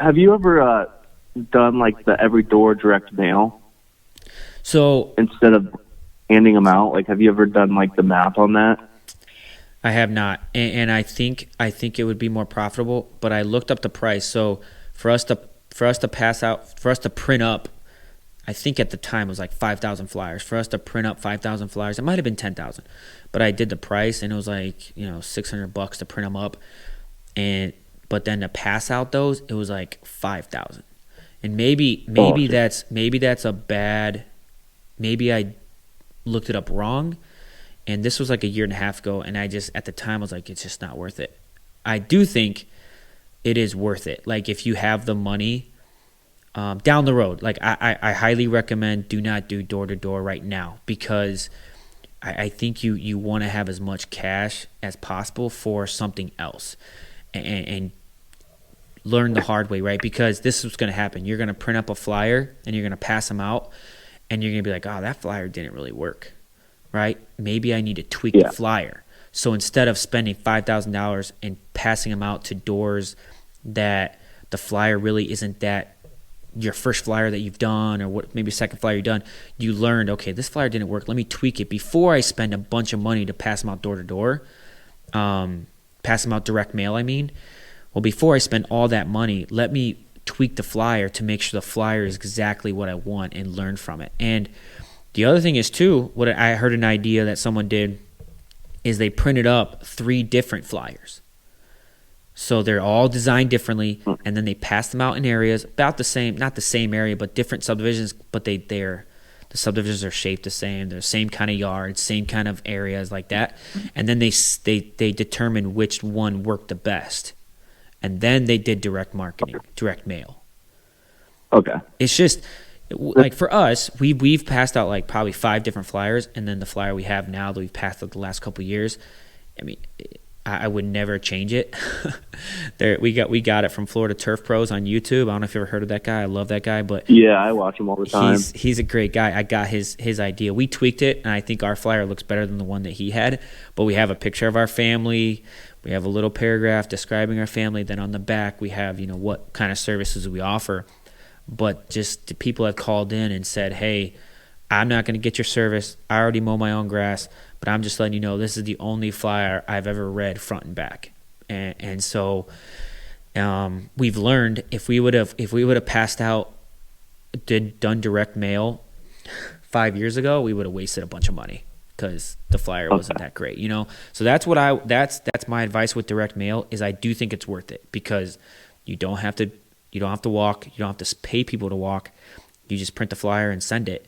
have you ever done like the every door direct mail So instead of handing them out? Like, have you ever done like the math on that? I have not, and I think it would be more profitable. But I looked up the price. So for us to print up, I think at the time it was like 5,000 flyers. For us to print up 5,000 flyers, it might have been 10,000, but I did the price, and it was like $600 to print them up, but then to pass out those, it was like 5,000, and maybe that's a bad. Maybe I looked it up wrong. And this was like a year and a half ago, and I just, at the time, I was like, it's just not worth it. I do think it is worth it. Like, if you have the money down the road, like, I highly recommend do not do door-to-door right now, because I think you want to have as much cash as possible for something else, and learn the hard way, right? Because this is what's going to happen. You're going to print up a flyer, and you're going to pass them out, and you're going to be like, oh, that flyer didn't really work. Right? Maybe I need to tweak the flyer. So instead of spending $5,000 and passing them out to doors that the flyer really isn't that your first flyer that you've done, or what, maybe second flyer you've done, you learned, okay, this flyer didn't work. Let me tweak it before I spend a bunch of money to pass them out door to door, pass them out direct mail, I mean. Well, before I spend all that money, let me tweak the flyer to make sure the flyer is exactly what I want and learn from it. And the other thing is, too, what I heard an idea that someone did is they printed up 3 different flyers. So they're all designed differently, and then they pass them out in areas about the same, not the same area, but different subdivisions, but the subdivisions are shaped the same. They're the same kind of yards, same kind of areas like that. And then they determined which one worked the best. And then they did direct marketing, direct mail. Okay. It's just, like, for us, we've passed out like probably 5 different flyers, and then the flyer we have now that we've passed out the last couple of years, I mean, I would never change it. We got it from Florida Turf Pros on YouTube. I don't know if you ever heard of that guy. I love that guy, but yeah, I watch him all the time. He's a great guy. I got his idea. We tweaked it, and I think our flyer looks better than the one that he had. But we have a picture of our family. We have a little paragraph describing our family. Then on the back, we have what kind of services we offer. But just the people have called in and said, hey, I'm not going to get your service. I already mow my own grass, but I'm just letting you know this is the only flyer I've ever read front and back. And so we've learned if we would have passed out, done direct mail 5 years ago, we would have wasted a bunch of money because the flyer wasn't that great, So that's that's my advice with direct mail is I do think it's worth it because you don't have to walk. You don't have to pay people to walk. You just print the flyer and send it.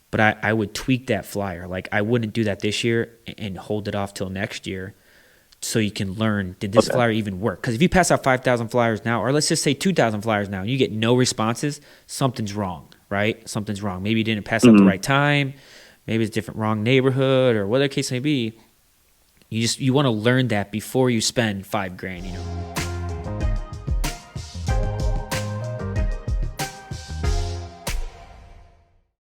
But I would tweak that flyer. Like, I wouldn't do that this year and hold it off till next year so you can learn, did this flyer even work? Because if you pass out 5,000 flyers now, or let's just say 2,000 flyers now, and you get no responses, something's wrong, right? Something's wrong. Maybe you didn't pass out the right time. Maybe it's a different wrong neighborhood or whatever the case may be. You want to learn that before you spend $5,000,